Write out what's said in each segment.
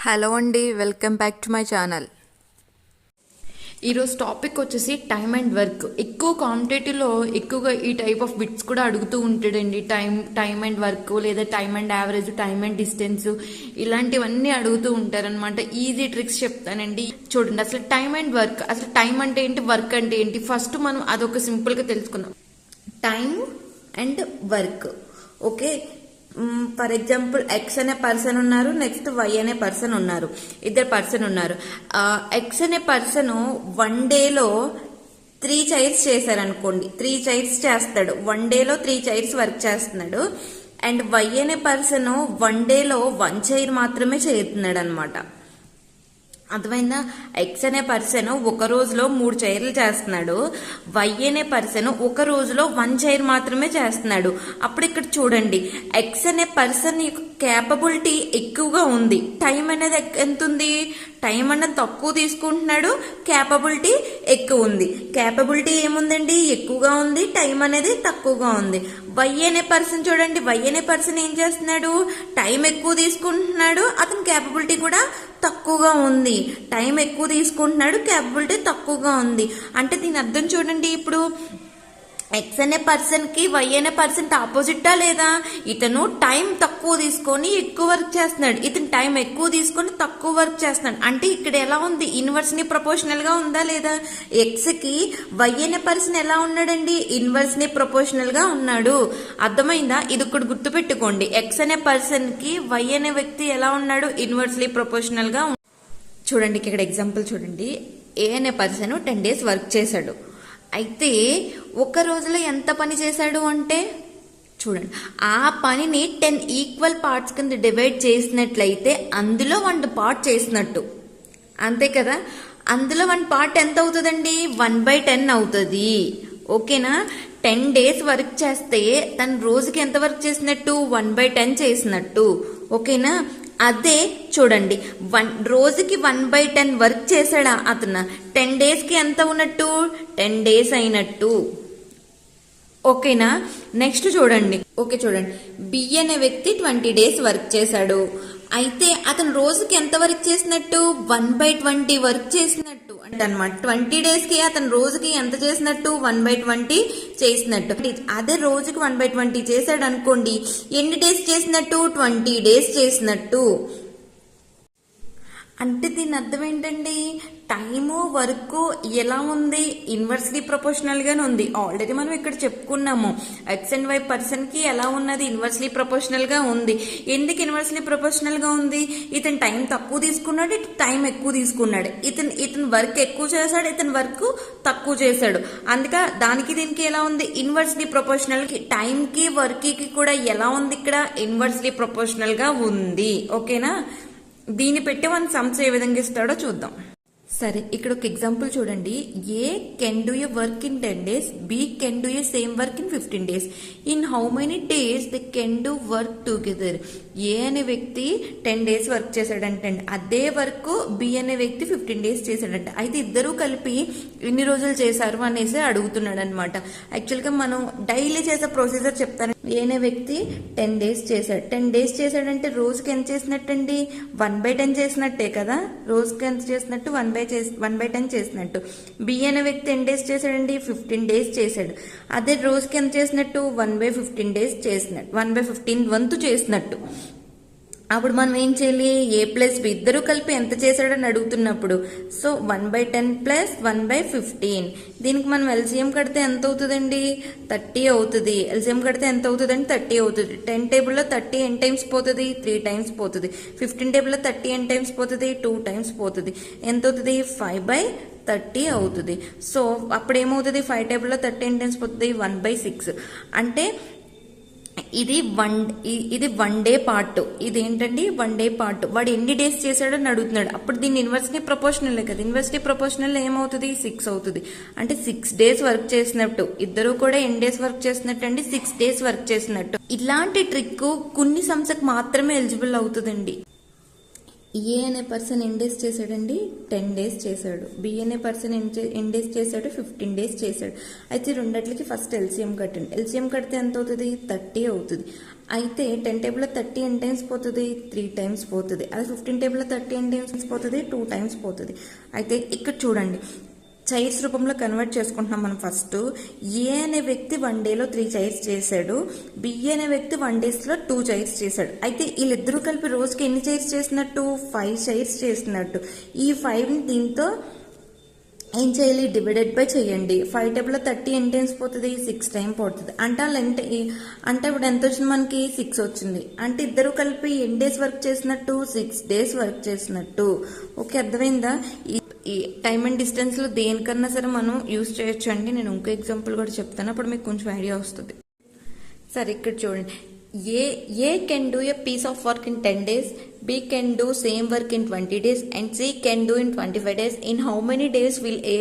Hello అండి, welcome back to my channel. ఈరోజు topic వచ్చేసి టైమ్ అండ్ వర్క్. ఎక్కువ కాంపిటేటివ్లో ఎక్కువగా ఈ టైప్ ఆఫ్ బిట్స్ కూడా అడుగుతూ ఉంటాడండి. టైమ్ అండ్ వర్క్, లేదా time and average, time and distance, ఇలాంటివన్నీ అడుగుతూ ఉంటారనమాట. ఈజీ ట్రిక్స్ చెప్తానండి, చూడండి. అసలు టైమ్ అండ్ వర్క్, అసలు టైం అంటే ఏంటి, వర్క్ అంటే ఏంటి, ఫస్ట్ మనం అదొక సింపుల్గా తెలుసుకుందాం. Time and work, okay. For example X అనే పర్సన్ ఉన్నారు, నెక్స్ట్ వై అనే పర్సన్ ఉన్నారు, ఇద్దరు పర్సన్ ఉన్నారు. ఎక్స్ అనే పర్సన్ 1 డేలో 3 చైర్స్ చేశారనుకోండి, 3 చైర్స్ చేస్తాడు. 1 డేలో 3 చైర్స్ వర్క్ చేస్తున్నాడు. అండ్ వై అనే పర్సన్ 1 డేలో 1 చైర్ మాత్రమే చేస్తున్నాడు అనమాట. అర్థమైందా? ఎక్స్ అనే పర్సన్ ఒక రోజులో 3 చైర్లు చేస్తున్నాడు, వై అనే పర్సన్ ఒక రోజులో 1 చైర్ మాత్రమే చేస్తున్నాడు. అప్పుడు ఇక్కడ చూడండి, ఎక్స్ అనే పర్సన్ క్యాపబిలిటీ ఎక్కువగా ఉంది, టైం అనేది ఎంత ఉంది, టైం అనేది తక్కువ తీసుకుంటున్నాడు, క్యాపబిలిటీ ఎక్కువ ఉంది. క్యాపబిలిటీ ఏముందండి, ఎక్కువగా ఉంది, టైం అనేది తక్కువగా ఉంది. వై అనే పర్సన్ చూడండి, వై అనే పర్సన్ ఏం చేస్తున్నాడు, టైం ఎక్కువ తీసుకుంటున్నాడు, అతని క్యాపబిలిటీ కూడా తక్కువగా ఉంది. టైం ఎక్కువ తీసుకుంటున్నాడు, క్యాపబిలిటీ తక్కువగా ఉంది. అంటే దీని అర్థం చూడండి, ఇప్పుడు ఎక్స్ అనే పర్సన్ కి వై అనే పర్సన్ ఆపోజిటా లేదా? ఇతను టైం తక్కువ తీసుకొని ఎక్కువ వర్క్ చేస్తున్నాడు, ఇతను టైం ఎక్కువ తీసుకొని తక్కువ వర్క్ చేస్తున్నాడు. అంటే ఇక్కడ ఎలా ఉంది, ఇన్వర్స్ ని ప్రపోర్షనల్ గా ఉందా లేదా? ఎక్స్ కి వై అనే పర్సన్ ఎలా ఉన్నాడండి, ఇన్వర్స్ ని ప్రపోర్షనల్ గా ఉన్నాడు. అర్థమైందా? ఇది ఒకటి గుర్తుపెట్టుకోండి, ఎక్స్ అనే పర్సన్ కి వై అనే వ్యక్తి ఎలా ఉన్నాడు, ఇన్వర్స్లీ ప్రపోర్షనల్ గా. చూడండి ఇక్కడ ఎగ్జాంపుల్ చూడండి, ఏ అనే పర్సన్ 10 డేస్ వర్క్ చేశాడు. అయితే ఒక రోజులో ఎంత పని చేశాడు అంటే చూడండి, ఆ పనిని 10 ఈక్వల్ పార్ట్స్ కింద డివైడ్ చేసినట్లయితే అందులో 1 పార్ట్ చేసినట్టు, అంతే కదా. అందులో 1 పార్ట్ ఎంత అవుతుందండి, 1/10 అవుతుంది, ఓకేనా. 10 డేస్ వర్క్ చేస్తే తను రోజుకి ఎంత వర్క్ చేసినట్టు, 1/10 చేసినట్టు, ఓకేనా. అదే చూడండి, రోజుకి 1/10 వర్క్ చేశాడా అతను, 10 డేస్ కి ఎంత ఉన్నట్టు, 10 డేస్ అయినట్టు, ఓకేనా. నెక్స్ట్ చూడండి, ఓకే చూడండి, బి అనే వ్యక్తి 20 డేస్ వర్క్ చేశాడు. అయితే అతను రోజుకి ఎంత వర్క్ చేసినట్టు, 1/20 వర్క్ చేసినట్టు అంటే అనమాట. 20 డేస్ కి అతను రోజుకి ఎంత చేసినట్టు, 1/20 చేసినట్టు. అదే రోజుకి 1/20 చేశాడు అనుకోండి, ఎన్ని డేస్ చేసినట్టు, 20 డేస్ చేసినట్టు. అంటే దీని అర్థం ఏంటండి, టైము వర్క్ ఎలా ఉంది, ఇన్వర్స్లీ ప్రపోర్షనల్ గానే ఉంది. ఆల్రెడీ మనం ఇక్కడ చెప్పుకున్నాము, ఎక్స్ అండ్ వై పర్సన్ కి ఎలా ఉన్నది, ఇన్వర్స్లీ ప్రపోర్షనల్ గా ఉంది. ఎందుకు ఇన్వర్స్లీ ప్రపోర్షనల్ గా ఉంది, ఇతను టైం తక్కువ తీసుకున్నాడు, టైం ఎక్కువ తీసుకున్నాడు. ఇతను వర్క్ ఎక్కువ చేశాడు, ఇతను వర్క్ తక్కువ చేశాడు. అందుకే దానికి దీనికి ఎలా ఉంది, ఇన్వర్స్లీ ప్రపోర్షనల్. టైం కి వర్క్ కి కూడా ఎలా ఉంది, ఇక్కడ ఇన్వర్స్లీ ప్రపోర్షనల్ గా ఉంది, ఓకేనా. దీన్ని పెట్టి మన సమ్స్ ఏ విధంగా ఇస్తాడో చూద్దాం. సరే, ఇక్కడ ఒక ఎగ్జాంపుల్ చూడండి, A can do a work in 10 days, B can do a same work in 15 days. In how many days they can do work together. A అనే వ్యక్తి 10 days వర్క్ చేశాడంటే, అదే వర్క్ బి అనే వ్యక్తి 15 days చేశాడంట. అయితే ఇద్దరూ కలిపి ఎన్ని రోజులు చేశారు అనేసి అడుగుతున్నాడు అనమాట. యాక్చువల్గా మనం డైలీ చేసే ప్రొసీజర్ చెప్తాను. ఏ అనే వ్యక్తి 10 days చేశాడు. 10 days చేశాడంటే రోజుకి ఎంత చేసినట్టండి, 1/10 చేసినట్టే కదా. రోజుకి ఎంత చేసినట్టు, 1/10 చేసినట్టు. బి అనే వ్యక్తి ఎన్ని డేస్ చేశాడండి, 15 days చేశాడు. అదే రోజుకి ఎంత చేసినట్టు, 1/15 days చేసినట్టు, 1/15 వంతు చేసినట్టు. అప్పుడు మనం ఏం చేయాలి, ఏ ప్లస్ బి ఇద్దరు కలిపి ఎంత చేశాడని అడుగుతున్నప్పుడు, సో 1/10 ప్లస్ 1/15. దీనికి మనం ఎల్సిఎం కడితే ఎంత అవుతుందండి, 30 అవుతుంది. ఎల్సిఎం కడితే ఎంత అవుతుందండి, 30 అవుతుంది. 10 టేబుల్లో 30 ఎన్ టైమ్స్ పోతుంది, 3 టైమ్స్ పోతుంది. 15 టేబుల్లో 30 ఎన్ టైమ్స్ పోతుంది, 2 టైమ్స్ పోతుంది. ఎంత అవుతుంది, 5/30 అవుతుంది. సో అప్పుడు ఏమవుతుంది, 5 టేబుల్లో 30 ఎన్ టైమ్స్ పోతుంది, 1/6. అంటే ఇది 1 డే పార్ట్. ఇది ఏంటండి, 1 డే పార్ట్. వాడు ఎన్ని డేస్ చేశాడో అని అడుగుతున్నాడు. అప్పుడు దీన్ని ఇన్వర్స్లీ ప్రపోర్షనల్ కదా, ఇన్వర్స్లీ ప్రపోర్షనల్ ఏమవుతుంది, 6 అవుతుంది. అంటే 6 డేస్ వర్క్ చేసినట్టు. ఇద్దరు కూడా ఎన్ని డేస్ వర్క్ చేసినట్టు అండి, 6 డేస్ వర్క్ చేసినట్టు. ఇలాంటి ట్రిక్ కొన్ని సంస్థకు మాత్రమే ఎలిజిబుల్ అవుతుందండి. ఏ అనే పర్సన్ ఎన్ని డేస్ చేశాడండి, 10 days చేశాడు. బి అనే పర్సన్ ఎన్ని డేస్ చేశాడు, 15 days చేశాడు. అయితే రెండట్లకి ఫస్ట్ ఎల్సిఎం కట్టండి. ఎల్సిఎం కడితే ఎంత అవుతుంది, 30 అవుతుంది. అయితే 10 టేబుల్లో 30 ఎన్ని టైమ్స్ పోతుంది, 3 టైమ్స్ పోతుంది. అదే 15 టేబుల్లో 30 ఎన్ని టైమ్స్ పోతుంది, 2 టైమ్స్ పోతుంది. అయితే ఇక్కడ చూడండి, చైర్స్ రూపంలో కన్వర్ట్ చేసుకుంటున్నాం మనం. ఫస్ట్ ఏ అనే వ్యక్తి 1 డేలో 3 చైర్స్ చేశాడు, బి అనే వ్యక్తి 1 డేస్లో 2 చైర్స్ చేశాడు. అయితే వీళ్ళిద్దరూ కలిపి రోజుకి ఎన్ని చైర్స్ చేసినట్టు, 5 చైర్స్ చేసినట్టు. ఈ 5ని దీంతో ఏం చేయాలి, డివైడెడ్ బై చేయండి. 5 టేబుల్లో 30 ఎన్ని టైమ్స్ పోతుంది, 6 టైం పోతుంది. అంటే ఇప్పుడు ఎంత వచ్చింది మనకి, 6 వచ్చింది. అంటే ఇద్దరు కలిపి ఎన్ని డేస్ వర్క్ చేసినట్టు, 6 డేస్ వర్క్ చేసినట్టు. ఓకే, అర్థమైందా? ఈ టైమ్ అండ్ డిస్టెన్స్ లో దేనికన్నా సరే మనం యూజ్ చేయొచ్చు అండి. నేను ఇంకో ఎగ్జాంపుల్ కూడా చెప్తాను, అప్పుడు మీకు కొంచెం ఐడియా వస్తుంది. సరే, ఇక్కడ చూడండి, A can do a piece of work in 10 days, B can do same work in 20 days, and C can do in 25 days. In how many days will A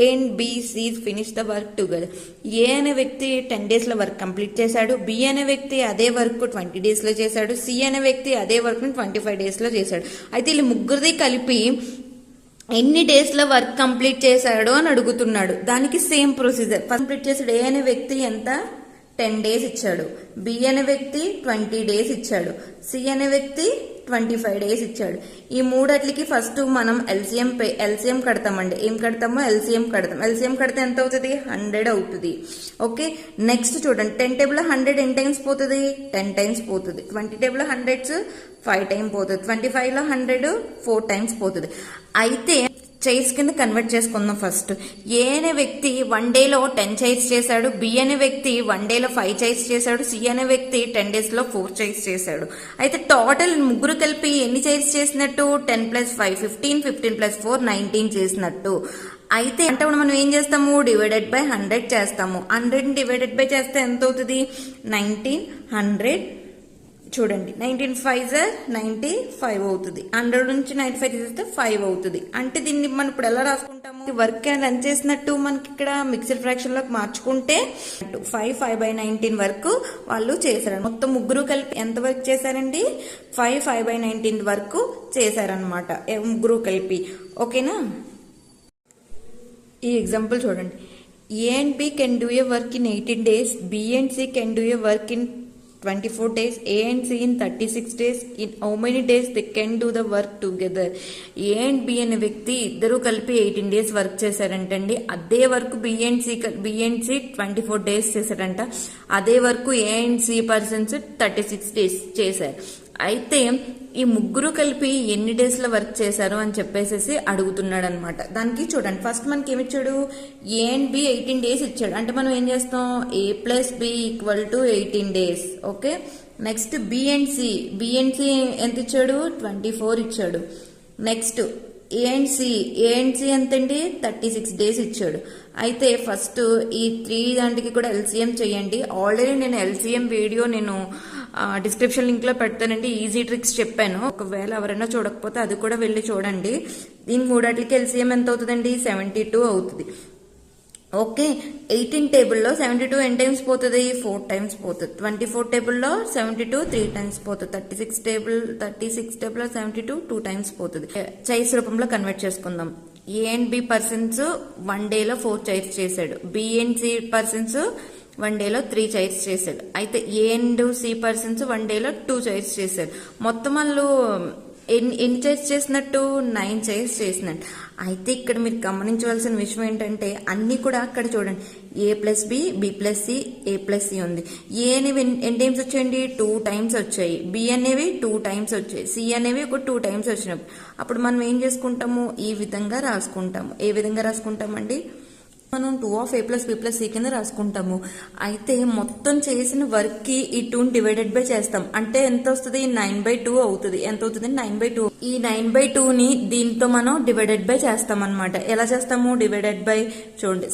and B, C finish the work together? A అనే వ్యక్తి 10 days లో work complete చేశాడు, B అనే వ్యక్తి అదే work 20 days లో చేశాడు, C అనే వ్యక్తి అదే వర్క్ 25 days లో చేశాడు. అయితే వీళ్ళు ముగ్గురిది కలిపి ఎన్ని డేస్ లో వర్క్ కంప్లీట్ చేశాడు అని అడుగుతున్నాడు. దానికి సేమ్ ప్రొసీజర్. కంప్లీట్ చేశాడు. ఏ అనే వ్యక్తి ఎంత, 10 days ఇచ్చాడు, బి అనే వ్యక్తి 20 days ఇచ్చాడు, సి అనే వ్యక్తి 25 days ఇచ్చాడు. ఈ మూడట్లకి ఫస్ట్ మనం ఎల్సిఎం కడతామండి. ఏం కడతామో, ఎల్సిఎం కడతాం. ఎల్సిఎం కడితే ఎంత అవుతుంది, 100 అవుతుంది. ఓకే, నెక్స్ట్ చూడండి, 10 టేబుల్లో 100 ఎన్ని టైమ్స్ పోతుంది, 10 టైమ్స్ పోతుంది. 20 టేబుల్లో 100 5 టైం పోతుంది. 25లో 100 4 టైమ్స్ పోతుంది. అయితే చైర్స్ కింద కన్వర్ట్ చేసుకుందాం. ఫస్ట్ ఏ అనే వ్యక్తి 1 డేలో 10 చైర్స్ చేశాడు, బి అనే వ్యక్తి 1 డేలో 5 చైర్స్ చేశాడు, సి అనే వ్యక్తి 10 డేస్లో 4 చైర్స్ చేశాడు. అయితే టోటల్ ముగ్గురు కలిపి ఎన్ని చైర్స్ చేసినట్టు, 10 + 5 15, 15 + 4 19 చేసినట్టు. అయితే అంటే మనం ఏం చేస్తాము, డివైడెడ్ బై 100 చేస్తాము. 100 డివైడెడ్ బై చేస్తే ఎంత అవుతుంది, 19 100. చూడండి, 19 5 95 అవుతుంది. 100 నుంచి 95 తీసేస్తే 5 అవుతుంది. అంటే దీన్ని మనం ఇప్పుడు ఎలా రాసుకుంటాము, వర్క్ రన్ చేసినట్టు మనకి ఇక్కడ మిక్స్డ్ ఫ్రాక్షన్ లోకి మార్చుకుంటే 5/19 వరకు వాళ్ళు చేశారు. మొత్తం ముగ్గురు కలిపి ఎంత వర్క్ చేశారండి, 5/19 వరకు చేశారనమాట ముగ్గురు కలిపి. ఓకేనా? ఈ ఎగ్జాంపుల్ చూడండి, A and B can do a work in 18 days, B and C can do a work in 24 days, A and C in 36 days. In how many days they can do the work together? A and B అనే వ్యక్తి ఇద్దరు కలిపి 18 days work చేశారంటండి. అదే work B and C 24 days చేశారంట. అదే work A and C persons 36 days చేశారు. అయితే ఈ ముగ్గురు కలిపి ఎన్ని డేస్ లో వర్క్ చేశారు అని చెప్పేసి అడుగుతున్నాడు అనమాట. దానికి చూడండి, ఫస్ట్ మనకి ఏమి ఇచ్చాడు, ఏ అండ్ బి 18 days ఇచ్చాడు. అంటే మనం ఏం చేస్తాం, A + B = 18 days. Okay, next B and C ఎంత ఇచ్చాడు, 24 ఇచ్చాడు. నెక్స్ట్ ఏ అండ్ సి ఎంతండి, 36 days ఇచ్చాడు. అయితే ఫస్ట్ ఈ 3 దాంట్కి కూడా ఎల్సిఎం చేయండి. ఆల్రెడీ నేను ఎల్సిఎం వీడియో డిస్క్రిప్షన్ లింక్ లో పెడతానండి. ఈజీ ట్రిక్స్ చెప్పాను, ఒకవేళ ఎవరైనా చూడకపోతే అది కూడా వెళ్ళి చూడండి. దీని మూడాటికి ఎల్సిఎం ఎంత అవుతుందండి, 72 అవుతుంది. ఓకే, 18 టేబుల్లో 72 ఎన్ని టైమ్స్ పోతుంది, 4 టైమ్స్ పోతుంది. 24 టేబుల్లో 72 3 టైమ్స్ పోతుంది. 36 టేబుల్లో 72 2 టైమ్స్ పోతుంది. చైర్స్ రూపంలో కన్వర్ట్ చేసుకుందాం. ఏ అండ్ బి పర్సన్స్ 1 డేలో 4 చైర్స్ చేశాడు, బి అండ్ సి పర్సన్స్ 1 డేలో 3 చైర్స్ చేశాడు. అయితే ఏ అండ్ సి పర్సన్స్ 1 డేలో 2 చైర్స్ చేశాడు. మొత్తం వాళ్ళు ఎన్ని చైర్స్ చేసినట్టు, 9 చైర్స్ చేసినట్టు. అయితే ఇక్కడ మీరు గమనించవలసిన విషయం ఏంటంటే, అన్ని కూడా అక్కడ చూడండి, A + B, B + C, A + C ఉంది. ఏ అనేవి ఎన్ని టైమ్స్ వచ్చాయండి, 2 టైమ్స్ వచ్చాయి. బి అనేవి 2 టైమ్స్ వచ్చాయి. సి అనేవి ఒక 2 టైమ్స్ వచ్చినప్పుడు అప్పుడు మనం ఏం చేసుకుంటాము, ఈ విధంగా రాసుకుంటాము. ఏ విధంగా రాసుకుంటామండి, మనం 2 of A + B + C కింద రాసుకుంటాము. అయితే మొత్తం చేసిన వర్క్ కి ఈ 2 డివైడెడ్ బై చేస్తాం. అంటే ఎంత వస్తుంది, 9/2 అవుతుంది. ఎంత అవుతుంది, 9/2. ఈ 9/2ని దీంతో మనం డివైడెడ్ బై చేస్తాం అనమాట. ఎలా చేస్తాము, డివైడెడ్ బై చూడండి,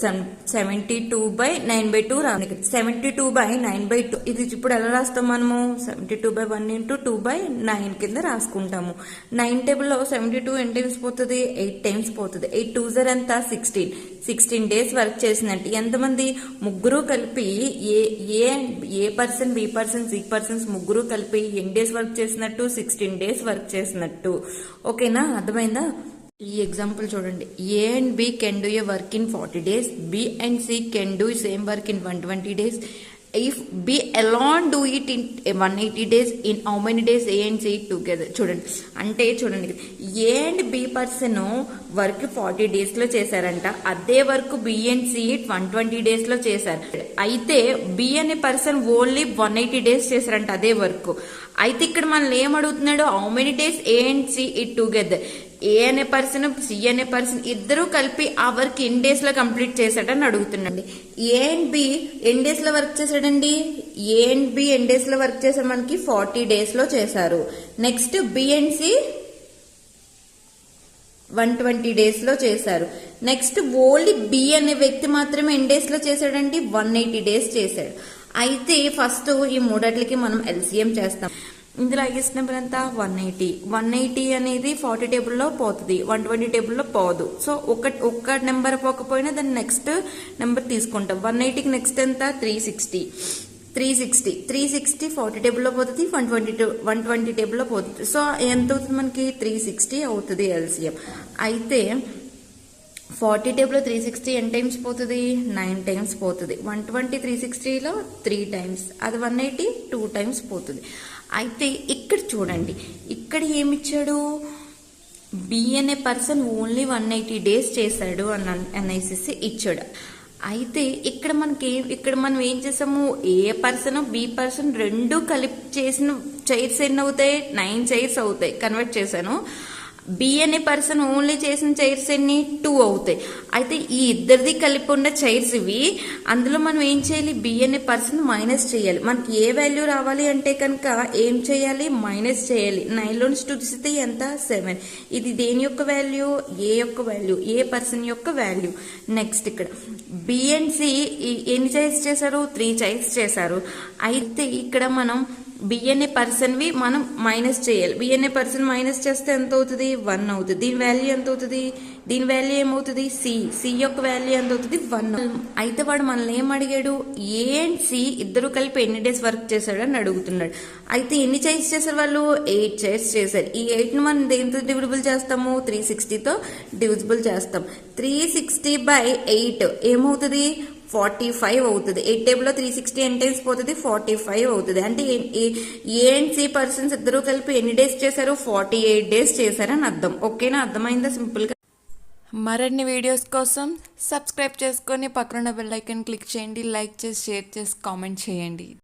72/9/2 రాదు. 72/9/2 ఇది ఇప్పుడు ఎలా రాస్తాం మనము, 72/1 × 2/9 కింద రాసుకుంటాము. 9 టేబుల్లో 72 ఎన్ని టైమ్స్ పోతుంది, 8 టైమ్స్ పోతుంది. 8 2 ఎంత, 16 డేస్ వర్క్ చేసినట్టు. ఎంతమంది, ముగ్గురు కలిపి A person, B person, C persons ముగ్గురు కలిపి ఎన్ని డేస్ వర్క్ చేసినట్టు, 16 డేస్ వర్క్ చేసినట్టు. ఓకేనా, అర్థమైందా? ఈ ఎగ్జాంపుల్ చూడండి, A and B can do a work in 40 days, B and C can do same work in 120 days, if B alone do it in 180 days, in how many days A and C together. చూడండి అంటే చూడండి, A and B person work 40 days లో చేశారంట, అదే work B and C 120 days లో చేశారు. అయితే B అనే పర్సన్ ఓన్లీ 180 days చేశారంట అదే వర్క్. అయితే ఇక్కడ మనల్ని ఏం అడుగుతున్నాడు, how many days A and C it together. A అనే పర్సన్ సి అనే పర్సన్ ఇద్దరు కలిపి ఆ వర్క్ ఎన్ని డేస్ లో కంప్లీట్ చేశాడని అడుగుతున్నాండి. ఏ అండ్ బి ఎన్ని డేస్ లో వర్క్ చేశాడండి, ఏ అండ్ బి ఎన్ని డేస్ లో వర్క్ చేశారు, మనకి 40 days లో చేశారు. Next B and C 120 days లో చేశారు. నెక్స్ట్ ఓన్లీ బి అనే వ్యక్తి మాత్రమే ఎన్ని డేస్ లో చేశాడండి, 180 days చేశాడు. అయితే ఫస్ట్ ఈ మూడట్లకి మనం ఎల్సిఎం చేస్తాం. ఇందులో హైయెస్ట్ నెంబర్ ఎంత, 180 అనేది 40 టేబుల్లో పోతుంది, 120 టేబుల్లో పోదు. సో ఒక్క నెంబర్ పోకపోయినా దాన్ని నెక్స్ట్ నెంబర్ తీసుకుంటాం. 180కి నెక్స్ట్ ఎంత, 360 40 టేబుల్లో పోతుంది, 120 టేబుల్లో పోతుంది. సో ఎంత అవుతుంది మనకి, 360 అవుతుంది ఎల్సిఎం. అయితే 40 టేబుల్లో 360 ఎన్ని టైమ్స్ పోతుంది, 9 times పోతుంది. 120 360లో 3 times, అది 180 2 times పోతుంది. అయితే ఇక్కడ చూడండి, ఇక్కడ ఏమిచ్చాడు, బి అనే పర్సన్ ఓన్లీ 180 days చేశాడు అని అనేసి ఇచ్చాడు. అయితే ఇక్కడ మనం ఏం చేసాము, ఏ పర్సన్ బి పర్సన్ రెండు కలిపి చేసిన చైర్స్ ఎన్ని అవుతాయి, 9 chairs అవుతాయి, కన్వర్ట్ చేశాను. బి అనే పర్సన్ ఓన్లీ చేసిన చైర్స్ ఎన్ని, 2 అవుతాయి. అయితే ఈ ఇద్దరిది కలిపి ఉన్న చైర్స్ ఇవి. అందులో మనం ఏం చేయాలి, బి అనే పర్సన్ మైనస్ చేయాలి. మనకి ఏ వాల్యూ రావాలి అంటే కనుక ఏం చేయాలి, మైనస్ చేయాలి. 9 నుంచి 2 తీస్తే ఎంత, 7. ఇది దేని యొక్క వాల్యూ, ఏ యొక్క వాల్యూ, ఏ పర్సన్ యొక్క వాల్యూ. నెక్స్ట్ ఇక్కడ బి అండ్ సి ఎన్ని చైర్స్ చేశారు, 3 chairs చేశారు. అయితే ఇక్కడ మనం బి అనే పర్సన్ వి మనం మైనస్ చేయాలి. బి అనే పర్సన్ మైనస్ చేస్తే ఎంత అవుతుంది, 1 అవుతుంది. దీని వాల్యూ ఎంత అవుతుంది, దీని వాల్యూ ఏమవుతుంది, సి యొక్క వాల్యూ ఎంత అవుతుంది, 1. అయితే వాడు మనల్ని ఏం అడిగాడు, ఏ అండ్ సి ఇద్దరు కలిపి ఎన్ని డేస్ వర్క్ చేశాడు అని అడుగుతున్నాడు. అయితే ఎన్ని చైర్స్ చేశారు వాళ్ళు, 8 chairs చేశారు. ఈ 8ని మనం దేంతో డివిజిబుల్ చేస్తాము, 360తో డివిజిబుల్ చేస్తాం. 360/8 ఏమవుతుంది, 45 అవుతుంది. 8 టేబుల్లో 360 ఎన్ని టైమ్స్ పోతుంది, 45 అవుతుంది. అంటే ఏ అండ్ సి పర్సన్స్ ఇద్దరు కలిపి ఎన్ని డేస్ చేశారు, 48 days చేశారని అర్థం. ఓకేనా, అర్థమైందా సింపుల్ గా. మరిన్ని వీడియోస్ కోసం సబ్స్క్రైబ్ చేసుకొని పక్కన బెల్ ఐకాన్ క్లిక్ చేయండి, లైక్ చేసి షేర్ చేసి కామెంట్ చేయండి.